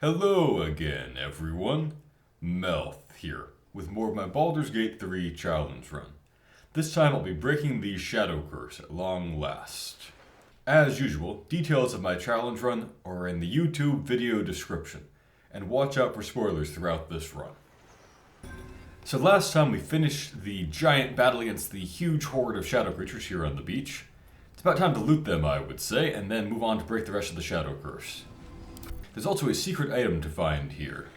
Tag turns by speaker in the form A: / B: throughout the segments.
A: Hello again, everyone. Melth here, with more of my Baldur's Gate 3 challenge run. This time I'll be breaking the Shadow Curse at long last. As usual, details of my challenge run are in the YouTube video description, and watch out for spoilers throughout this run. So last time we finished the giant battle against the huge horde of shadow creatures here on the beach. It's about time to loot them, I would say, and then move on to break the rest of the Shadow Curse. There's also a secret item to find here.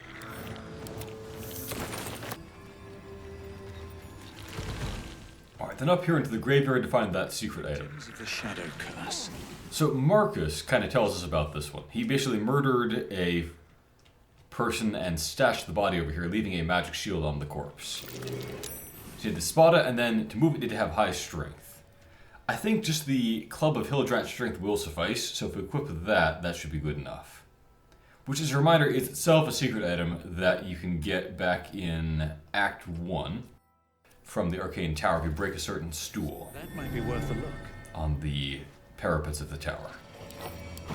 A: Alright, then up here into the graveyard to find that secret item.
B: The Shadow Curse.
A: So Marcus kind of tells us about this one. He basically murdered a person and stashed the body over here, leaving a magic shield on the corpse. So you had to spot it, and then to move it, you need to have high strength. I think just the Club of Hildrant Strength will suffice, so if we equip that, that should be good enough. Which, as a reminder, is itself a secret item that you can get back in Act 1 from the Arcane Tower if you break a certain stool.
B: That might be worth a look.
A: On the parapets of the tower. I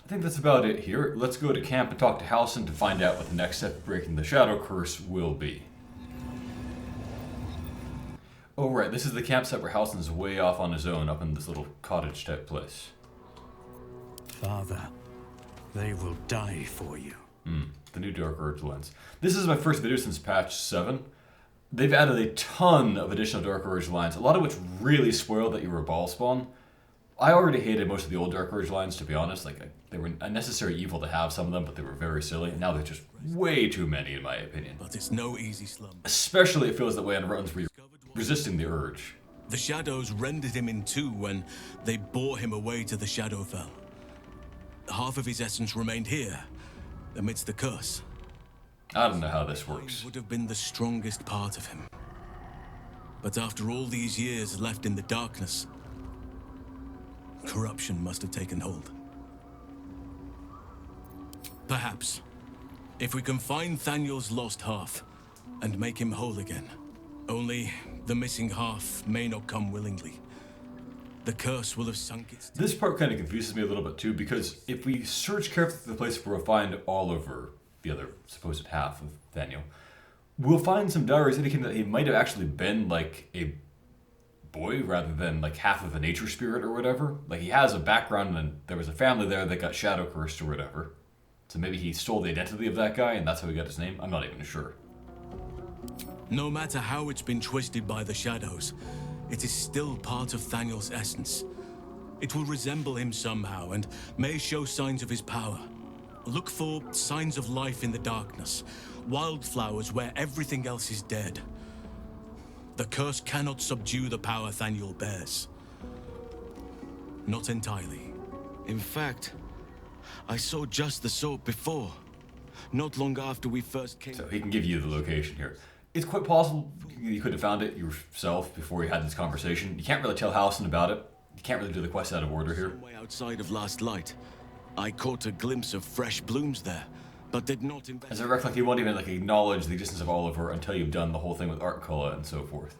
A: think that's about it here. Let's go to camp and talk to Halsin to find out what the next step of breaking the Shadow Curse will be. Oh right, this is the campsite where Halsin's way off on his own up in this little cottage type place.
B: Father, they will die for you.
A: The new Dark Urge lens. This is my first video since patch 7. They've added a ton of additional Dark Urge lines, a lot of which really spoiled that you were a ball spawn. I already hated most of the old Dark Urge lines, to be honest. They were a necessary evil to have some of them, but they were very silly. And now they're just way too many, in my opinion.
C: But it's no easy slumber.
A: Especially it feels that way on runs where you're resisting the urge.
C: The shadows rendered him in two when they bore him away to the Shadowfell. Half of his essence remained here, amidst the curse.
A: I don't know how this works.
C: He would have been the strongest part of him. But after all these years left in the darkness, corruption must have taken hold. Perhaps, if we can find Thaniel's lost half and make him whole again. Only the missing half may not come willingly. The curse will have sunk its...
A: This part kind of confuses me a little bit too, because if we search carefully for the place where we'll find Oliver, the other supposed half of Thaniel, we'll find some diaries indicating that he might have actually been like a boy rather than like half of a nature spirit or whatever. Like he has a background and there was a family there that got shadow cursed or whatever. So maybe he stole the identity of that guy and that's how he got his name? I'm not even sure.
C: No matter how it's been twisted by the shadows, it is still part of Thaniel's essence. It will resemble him somehow and may show signs of his power. Look for signs of life in the darkness, wildflowers where everything else is dead. The curse cannot subdue the power Thaniel bears. Not entirely.
D: In fact, I saw just the sort before, not long after we first came.
A: So he can give you the location here. It's quite possible you could have found it yourself before you had this conversation. You can't really tell Halsin about it. You can't really do the quest out of order here.
D: Some way outside of last light, I caught a glimpse of fresh blooms there, but did not invest.
A: As I recollect, you won't even acknowledge the existence of Oliver until you've done the whole thing with Artculla and so forth.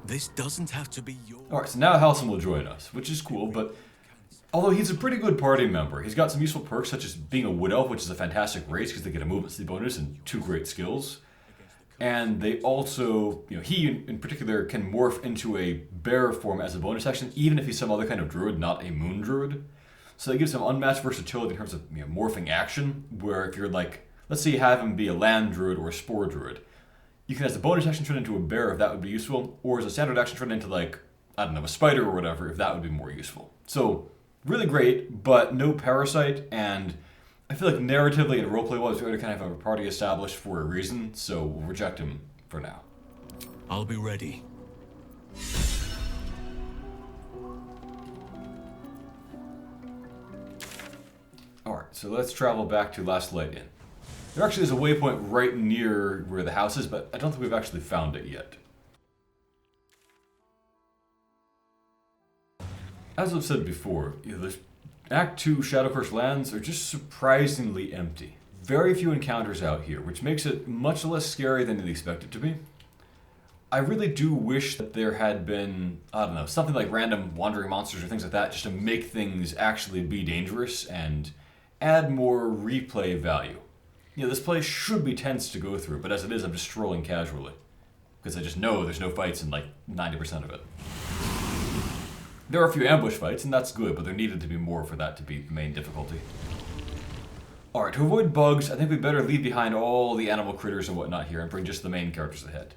C: This doesn't have to be your...
A: Alright, so now Halsin will join us, which is cool, but although he's a pretty good party member, he's got some useful perks such as being a Wood Elf, which is a fantastic race because they get a movement speed bonus and 2 great skills. And they also, he in particular can morph into a bear form as a bonus action, even if he's some other kind of druid, not a moon druid. So that gives him unmatched versatility in terms of morphing action, where if you're let's say you have him be a land druid or a spore druid, you can as a bonus action turn into a bear if that would be useful, or as a standard action turn into a spider or whatever if that would be more useful. So really great, but no parasite, and I feel like narratively and roleplay-wise, we already kind of have a party established for a reason, so we'll reject him for now.
C: I'll be ready.
A: Alright, so let's travel back to Last Light Inn. There actually is a waypoint right near where the house is, but I don't think we've actually found it yet. As I've said before, the Act 2 Shadow Curse lands are just surprisingly empty. Very few encounters out here, which makes it much less scary than you'd expect it to be. I really do wish that there had been, I don't know, something like random wandering monsters or things like that, just to make things actually be dangerous and add more replay value. You know, this place should be tense to go through, but as it is, I'm just strolling casually. Because I just know there's no fights in like 90% of it. There are a few ambush fights, and that's good, but there needed to be more for that to be the main difficulty. Alright, to avoid bugs, I think we better leave behind all the animal critters and whatnot here and bring just the main characters ahead.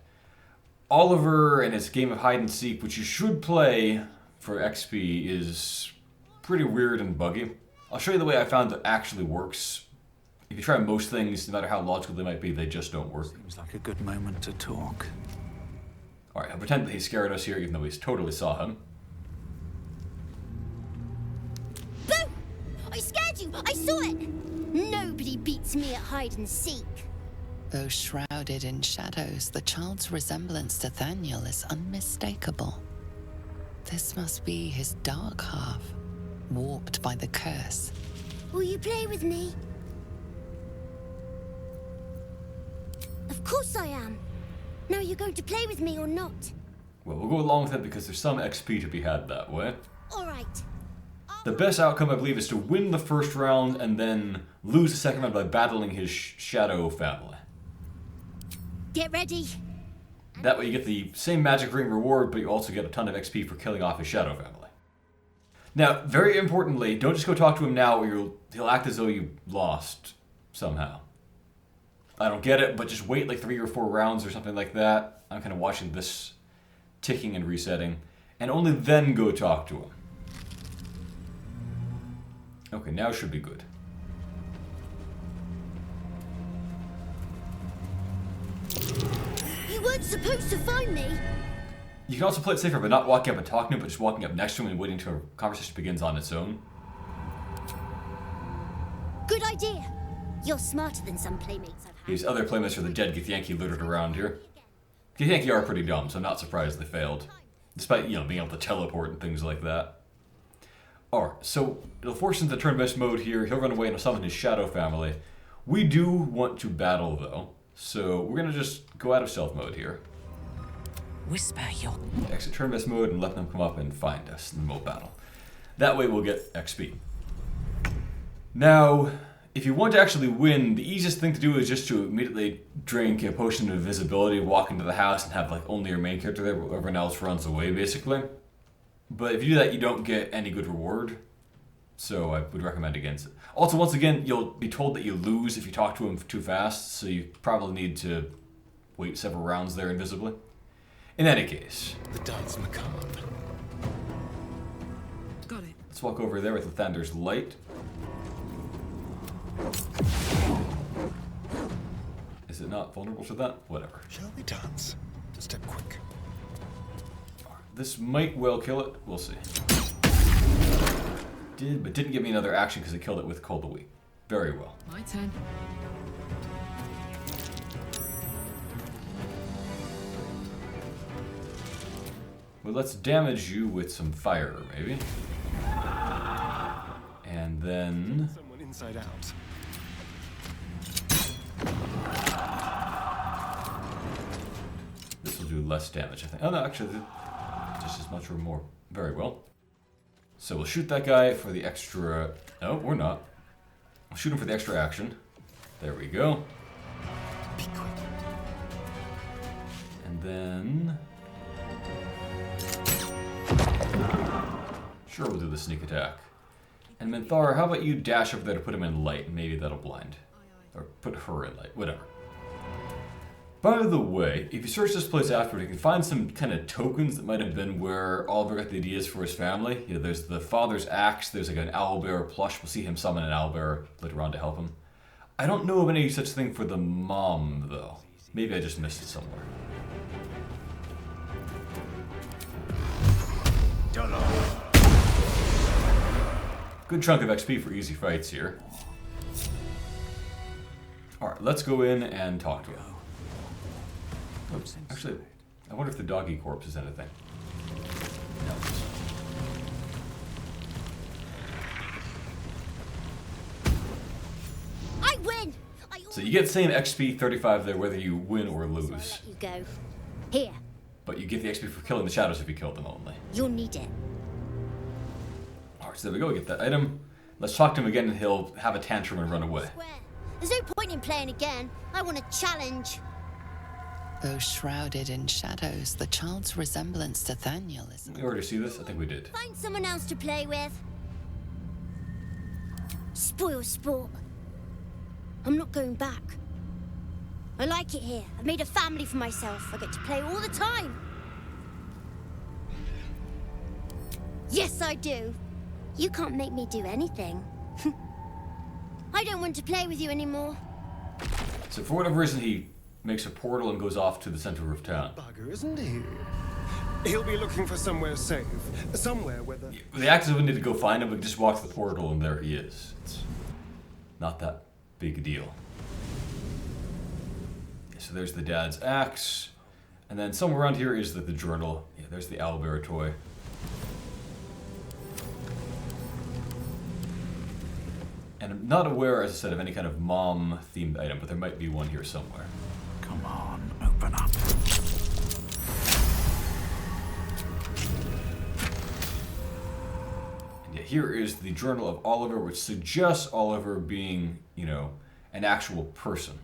A: Oliver and his game of hide and seek, which you should play for XP, is pretty weird and buggy. I'll show you the way I found it actually works. If you try most things, no matter how logical they might be, they just don't work.
B: Seems like a good moment to talk.
A: Alright, I'll pretend that he scared us here, even though we totally saw him.
E: Boo! I scared you! I saw it! Nobody beats me at hide and seek.
F: Though shrouded in shadows, the child's resemblance to Thaniel is unmistakable. This must be his dark half, warped by the curse.
E: Will you play with me? Of course I am. Now you're going to play with me or not?
A: Well, we'll go along with it because there's some XP to be had that way.
E: Alright.
A: The best outcome, I believe, is to win the first round and then lose the second round by battling his shadow family.
E: Get ready.
A: That way you get the same magic ring reward, but you also get a ton of XP for killing off his shadow family. Now, very importantly, don't just go talk to him now or he'll act as though you lost somehow. I don't get it, but just wait like 3 or 4 rounds or something like that. I'm kind of watching this ticking and resetting, and only then go talk to him. Okay, now should be good.
E: You weren't supposed to find me.
A: You can also play it safer by not walking up and talking to him, but just walking up next to him and waiting until a conversation begins on its own.
E: Good idea. You're smarter than some playmates I've had.
A: These other playmates are the dead Githyanki littered around here. Githyanki are pretty dumb, so I'm not surprised they failed. Despite, you know, being able to teleport and things like that. Alright, so it'll force into turn-based mode here. He'll run away and summon his shadow family. We do want to battle, though. So we're going to just go out of stealth mode here.
F: Whisper your...
A: Exit turn-based mode and let them come up and find us, and we'll battle. That way we'll get XP. Now, if you want to actually win, the easiest thing to do is just to immediately drink a potion of invisibility, walk into the house, and have like only your main character there, while everyone else runs away, basically. But if you do that, you don't get any good reward. So I would recommend against it. Also, once again, you'll be told that you lose if you talk to him too fast, so you probably need to wait several rounds there invisibly. In any case,
D: The dance macabre.
F: Got it.
A: let's walk over there with the Thunder's Light. Is it not vulnerable to that? Whatever.
D: Shall we dance? Step quick.
A: This might well kill it. We'll see. But didn't give me another action because it killed it with Cold the Weak. Very well.
F: My turn.
A: Well, let's damage you with some fire, maybe. And then...
D: Someone inside out.
A: this will do less damage, I think. Oh, no, actually, just as much or more. Very well. So we'll shoot that guy for the extra... No, we're not. We'll shoot him for the extra action. There we go.
D: Be quick.
A: And then... sure, we'll do the sneak attack. And Minthara, how about you dash over there to put him in light? Maybe that'll blind. Or put her in light, whatever. By the way, if you search this place afterward, you can find some kind of tokens that might have been where Oliver got the ideas for his family. You know, there's the father's axe, there's like an owlbear plush. We'll see him summon an owlbear later on to help him. I don't know of any such thing for the mom, though. Maybe I just missed it somewhere. Good chunk of XP for easy fights here. Alright, let's go in and talk to him. Oops. Actually, I wonder if the doggy corpse is anything. No.
E: I win!
A: So you get the same XP 35 there whether you win or
E: So I'll
A: lose.
E: let you go. Here,
A: but you get the XP for killing the shadows if you kill them only.
E: You'll need it.
A: Alright, so there we go, we get that item. Let's talk to him again and he'll have a tantrum and run away.
E: Square. There's no point in playing again. I want a challenge.
F: Though shrouded in shadows, the child's resemblance to Thaniel is...
A: We already see this? I think we did.
E: Find someone else to play with. Spoil sport. I'm not going back. I like it here. I've made a family for myself. I get to play all the time. Yes, I do. You can't make me do anything. I don't want to play with you anymore.
A: So for whatever reason, he makes a portal and goes off to the center of town.
G: Bugger, isn't he? He'll be looking for somewhere safe. Somewhere where
A: The actors wouldn't need to go find him, but just walk to the portal and there he is. It's not that big a deal. So there's the dad's axe. And then somewhere around here is the journal. Yeah, there's the owlbear toy. And I'm not aware, as I said, of any kind of mom-themed item, but there might be one here somewhere.
B: Come on, open up.
A: And yeah, here is the Journal of Oliver, which suggests Oliver being, you know, an actual person.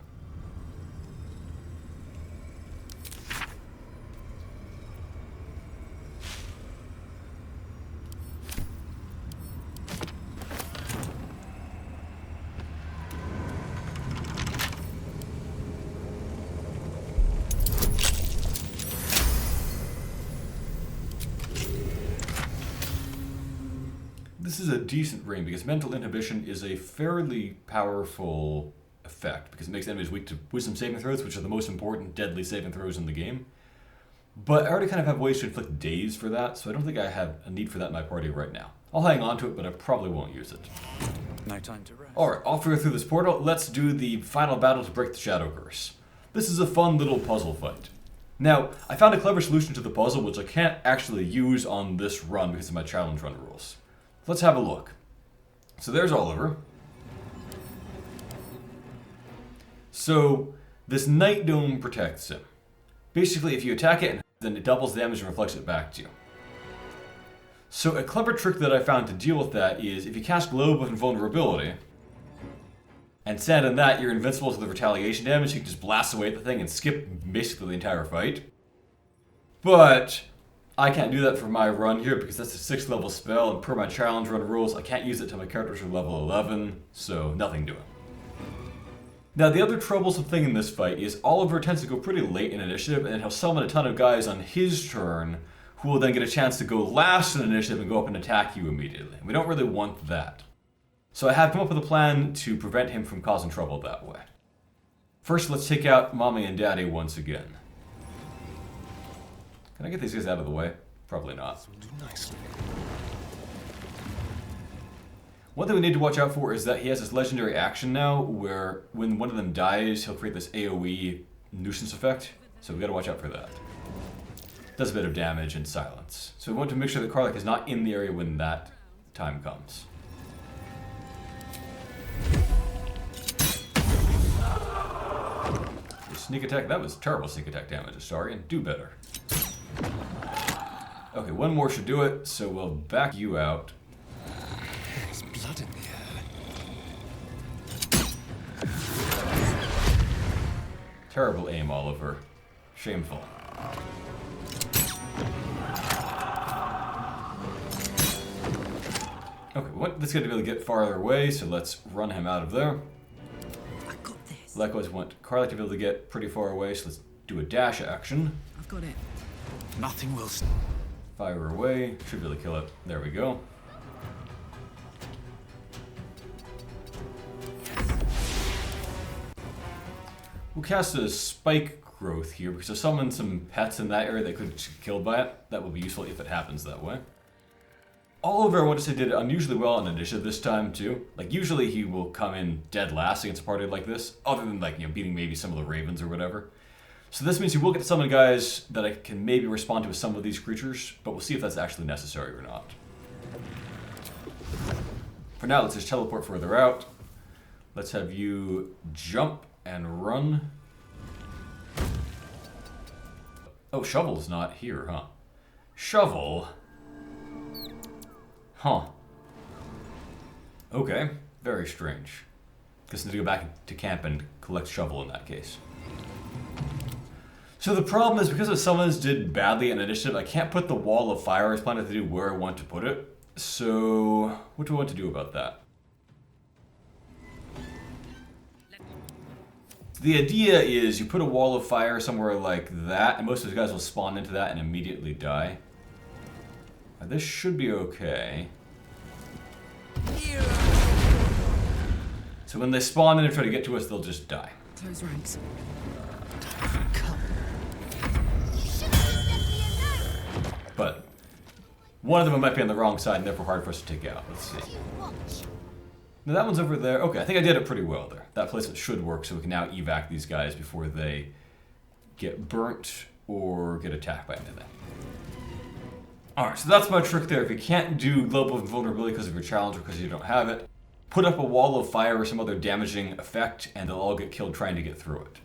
A: This is a decent ring because mental inhibition is a fairly powerful effect because it makes enemies weak to wisdom saving throws, which are the most important deadly saving throws in the game. But I already kind of have ways to inflict daze for that, so I don't think I have a need for that in my party right now. I'll hang on to it, but I probably won't use it.
B: No time to rest.
A: Alright, off we go through this portal. Let's do the final battle to break the Shadow Curse. This is a fun little puzzle fight. Now, I found a clever solution to the puzzle, which I can't actually use on this run because of my challenge run rules. Let's have a look. So there's Oliver. So this Night Dome protects him. Basically, if you attack it, then it doubles damage and reflects it back to you. So a clever trick that I found to deal with that is if you cast Globe of Invulnerability, and stand on that, you're invincible to the retaliation damage, you can just blast away at the thing and skip basically the entire fight. But I can't do that for my run here because that's a 6th level spell, and per my challenge run rules, I can't use it till my characters are level 11, so nothing doing. Now, the other troublesome thing in this fight is Oliver tends to go pretty late in initiative, and he'll summon a ton of guys on his turn, who will then get a chance to go last in initiative and go up and attack you immediately. We don't really want that. So I have come up with a plan to prevent him from causing trouble that way. First, let's take out Mommy and Daddy once again. Can I get these guys out of the way? Probably not. One thing we need to watch out for is that he has this legendary action now where when one of them dies, he'll create this AoE nuisance effect. So we gotta watch out for that. Does a bit of damage and silence. So we want to make sure that Karlach is not in the area when that time comes. Sneak attack, that was terrible sneak attack damage, sorry, and do better. Okay, one more should do it, so we'll back you out.
G: There's blood in the air.
A: Terrible aim, Oliver. Shameful. Okay, we want this guy to be able to get farther away, so let's run him out of there.
H: I got this.
A: Likewise, we want Karlach to be able to get pretty far away, so let's do a dash action.
H: I've got it.
B: Nothing will...
A: Fire away. Should be able to kill it. There we go. We'll cast a spike growth here because I'll summon some pets in that area that could get killed by it. That will be useful if it happens that way. Oliver, I want to say, did unusually well on initiative this time too. Like usually he will come in dead last against a party like this, other than like, you know, beating maybe some of the ravens or whatever. So this means you will get to summon guys that I can maybe respond to with some of these creatures, but we'll see if that's actually necessary or not. For now, let's just teleport further out. Let's have you jump and run. Oh, Shovel's not here, huh? Shovel? Huh. Okay, very strange. Guess I need to go back to camp and collect Shovel in that case. So the problem is, because the summons did badly in initiative, I can't put the wall of fire I was planning to do where I want to put it. So, what do I want to do about that? The idea is you put a wall of fire somewhere like that, and most of those guys will spawn into that and immediately die. Now, this should be okay. So when they spawn in and try to get to us, they'll just die.
H: Close ranks.
A: But one of them might be on the wrong side and therefore hard for us to take out. Let's see. Now that one's over there. Okay, I think I did it pretty well there. That placement should work, so we can now evac these guys before they get burnt or get attacked by anything. Alright, so that's my trick there. If you can't do global vulnerability because of your challenge or because you don't have it, put up a wall of fire or some other damaging effect and they'll all get killed trying to get through it.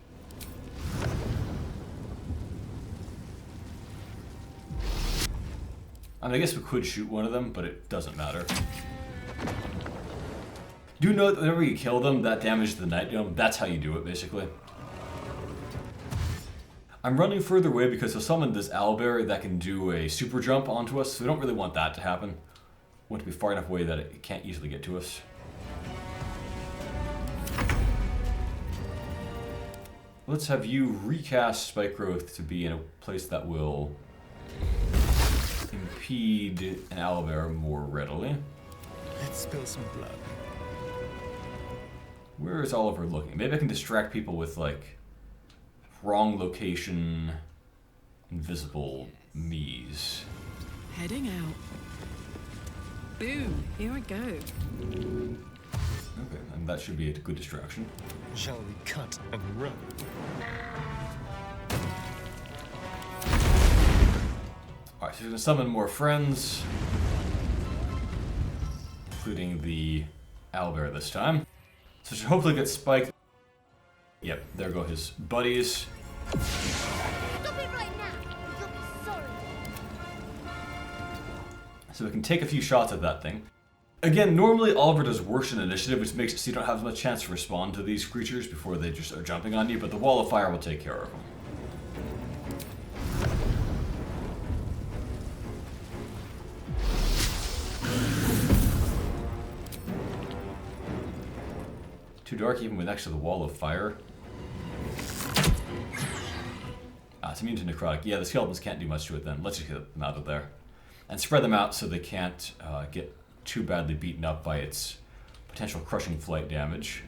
A: I mean, I guess we could shoot one of them, but it doesn't matter. Do note that whenever you kill them, that damages the Night Dome. That's how you do it, basically. I'm running further away because I summoned this owlbear that can do a super jump onto us, so we don't really want that to happen. We want to be far enough away that it can't easily get to us. Let's have you recast Spike Growth to be in a place that will impede an owlbear more readily.
B: Let's spill some blood.
A: Where is Oliver looking? Maybe I can distract people with, like, wrong location, invisible me's.
H: Heading out. Boom, here I go.
A: Okay, and that should be a good distraction.
G: Shall we cut and run?
A: Alright, so we're going to summon more friends, including the owlbear this time. So it should hopefully get spiked. Yep, there go his buddies.
E: Stop it right now! You'll be sorry.
A: So we can take a few shots at that thing. Again, normally Oliver does worse in initiative, which makes it so you don't have as much chance to respond to these creatures before they just are jumping on you, but the wall of fire will take care of them. Too dark even with next to the wall of fire. Ah, it's immune to necrotic. Yeah, the skeletons can't do much to it then. Let's just get them out of there. And spread them out so they can't get too badly beaten up by its potential crushing flight damage.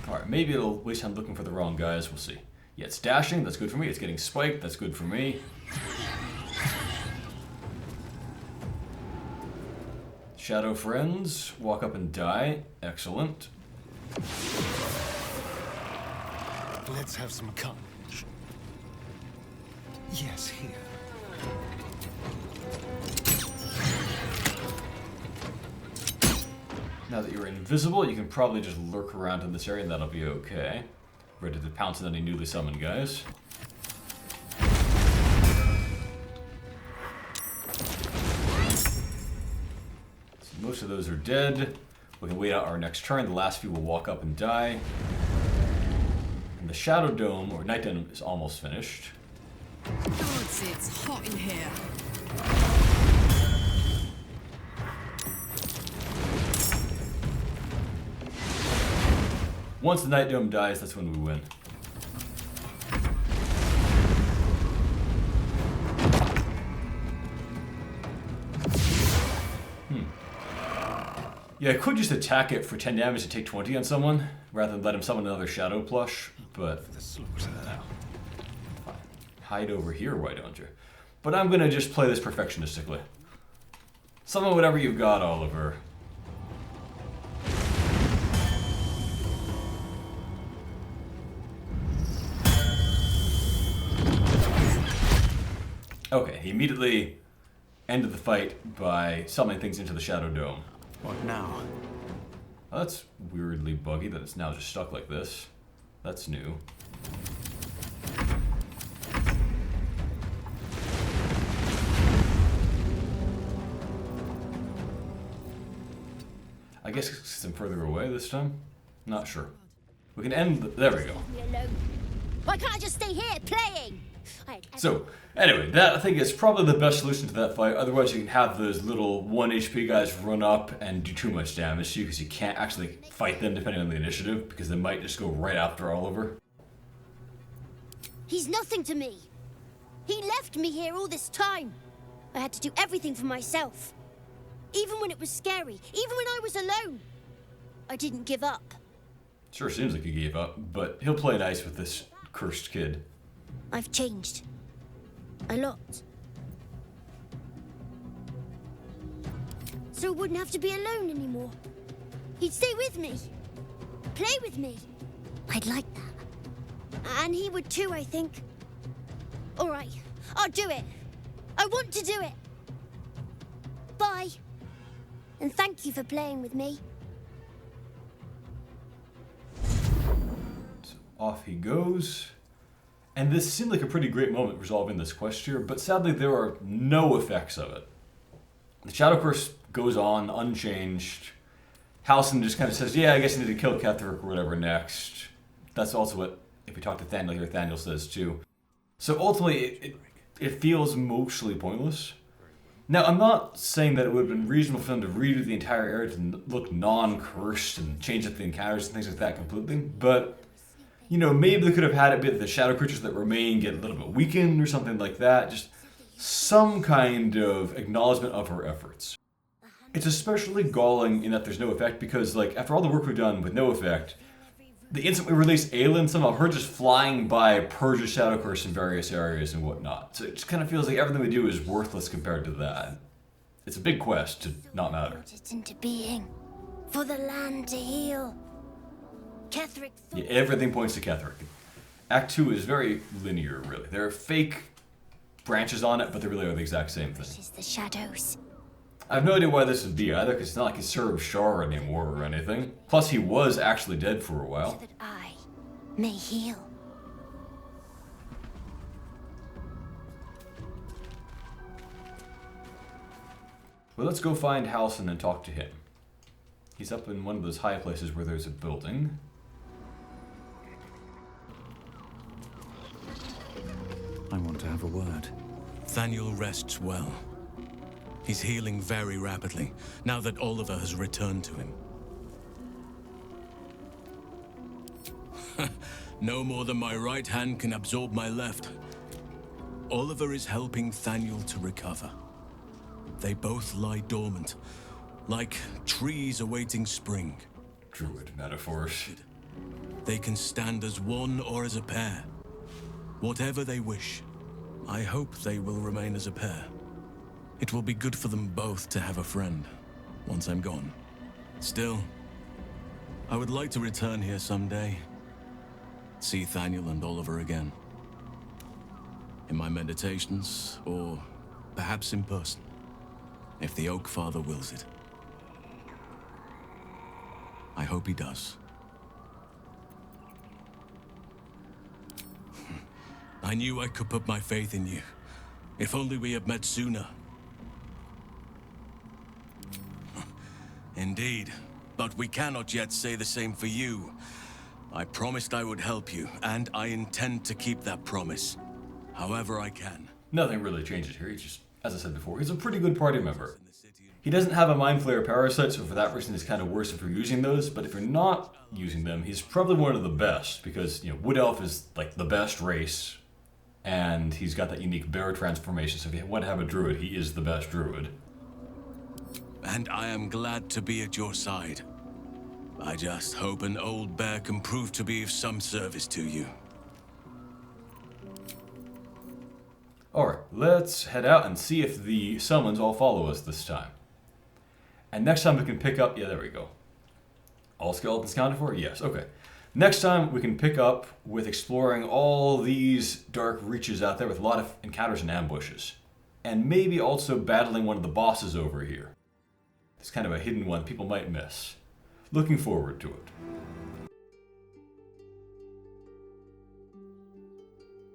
A: Alright, maybe it'll waste time looking for the wrong guys. We'll see. Yeah, it's dashing. That's good for me. It's getting spiked. That's good for me. Shadow friends, walk up and die. Excellent.
G: Let's have some courage. Yes, here.
A: Now that you're invisible, you can probably just lurk around in this area and that'll be okay. Ready to pounce on any newly summoned guys. Most of those are dead. We can wait out our next turn. The last few will walk up and die. And the Shadow Dome, or Night Dome, is almost finished.
H: Gods, it's hot in here.
A: Once the Night Dome dies, that's when we win. Yeah, I could just attack it for 10 damage to take 20 on someone, rather than let him summon another Shadow Plush, but no. Fine. Hide over here, why don't you? But I'm gonna just play this perfectionistically. Summon whatever you've got, Oliver. Okay, he immediately ended the fight by summoning things into the Shadow Dome.
B: What now?
A: Oh, that's weirdly buggy that it's now just stuck like this. That's new. I guess it's them further away this time? Not sure. We can end there we go.
E: Leave me alone. Why can't I just stay here playing?
A: So, anyway, that I think is probably the best solution to that fight. Otherwise, you can have those little 1 HP guys run up and do too much damage to you because you can't actually fight them depending on the initiative because they might just go right after Oliver.
E: He's nothing to me. He left me here all this time. I had to do everything for myself. Even when it was scary, even when I was alone. I didn't give up.
A: Sure seems like he gave up, but he'll play nice with this cursed kid.
E: I've changed. A lot. So I wouldn't have to be alone anymore. He'd stay with me. Play with me. I'd like that. And he would too, I think. All right, I'll do it. I want to do it. Bye. And thank you for playing with me.
A: So off he goes. And this seemed like a pretty great moment resolving this quest here, but sadly there are no effects of it. The Shadow Curse goes on unchanged. Halsin just kind of says, yeah, I guess you need to kill Ketheric or whatever next. That's also what, if we talk to Thaniel here, Thaniel says too. So ultimately, it feels mostly pointless. Now, I'm not saying that it would have been reasonable for them to redo the entire area to look non-cursed and change up the encounters and things like that completely, but, you know, maybe they could have had it be that the shadow creatures that remain get a little bit weakened or something like that. Just some kind of acknowledgement of her efforts. It's especially galling in that there's no effect because, like, after all the work we've done with no effect, the instant we release Aelin, somehow her just flying by purges Shadow Curse in various areas and whatnot. So it just kind of feels like everything we do is worthless compared to that. It's a big quest to not matter.
E: It into being for the land to heal. Ketheric.
A: Yeah, everything points to Ketheric. Act 2 is very linear, really. There are fake branches on it, but they really are the exact same thing.
E: This is the shadows.
A: I have no idea why this would be either, because it's not like he's served Shar anymore or anything. Plus, he was actually dead for a while.
E: So that I may heal.
A: Well, let's go find Halsin and talk to him. He's up in one of those high places where there's a building.
B: I want to have a word.
C: Thaniel rests well. He's healing very rapidly, now that Oliver has returned to him. No more than my right hand can absorb my left. Oliver is helping Thaniel to recover. They both lie dormant, like trees awaiting spring.
A: Druid metaphors.
C: They can stand as one or as a pair. Whatever they wish. I hope they will remain as a pair. It will be good for them both to have a friend, once I'm gone. Still, I would like to return here someday. See Thaniel and Oliver again. In my meditations, or perhaps in person, if the Oak Father wills it. I hope he does. I knew I could put my faith in you. If only we had met sooner. Indeed, but we cannot yet say the same for you. I promised I would help you, and I intend to keep that promise, however I can.
A: Nothing really changes here. He's just, as I said before, he's a pretty good party member. He doesn't have a Mind Flayer parasite, so for that reason it's kind of worse if you're using those, but if you're not using them, he's probably one of the best, because, you know, Wood Elf is, like, the best race, and he's got that unique bear transformation, so if you want to have a druid, he is the best druid.
C: And I am glad to be at your side. I just hope an old bear can prove to be of some service to you.
A: Alright, let's head out and see if the summons all follow us this time. And next time we can pick up... Yeah, there we go. All skeletons counted for? Yes, okay. Next time we can pick up with exploring all these dark reaches out there with a lot of encounters and ambushes. And maybe also battling one of the bosses over here. It's kind of a hidden one people might miss. Looking forward to it.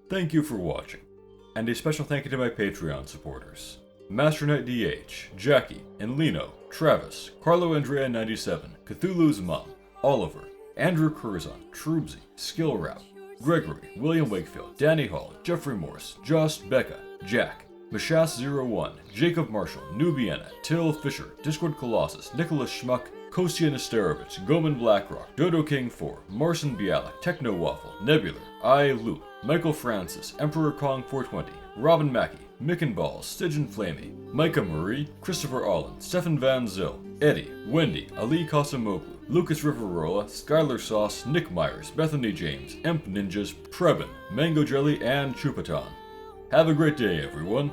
A: Thank you for watching, and a special thank you to my Patreon supporters. Master Knight DH, Jackie, and Lino, Travis, Carlo Andrea 97, Cthulhu's Mom, Oliver, Andrew Curzon, Trubsy, Skill Rap, Gregory, William Wakefield, Danny Hall, Jeffrey Morse, Joss, Becca, Jack, Mashas01, Jacob Marshall, Nubiana, Till Fisher, Discord Colossus, Nicholas Schmuck, Kostia Nesterovich, Goman Blackrock, Dodo King 4, Marcin Bialik, Techno Waffle, Nebular, I Loop, Michael Francis, Emperor Kong 420, Robin Mackey, Micken Balls, Stygian Flamey, Micah Marie, Christopher Allen, Stefan Van Zyl, Eddie, Wendy, Ali Kasamoglu, Lucas Riverola, Skylar Sauce, Nick Myers, Bethany James, Emp Ninjas, Prebin, Mango Jelly, and Chupaton. Have a great day, everyone.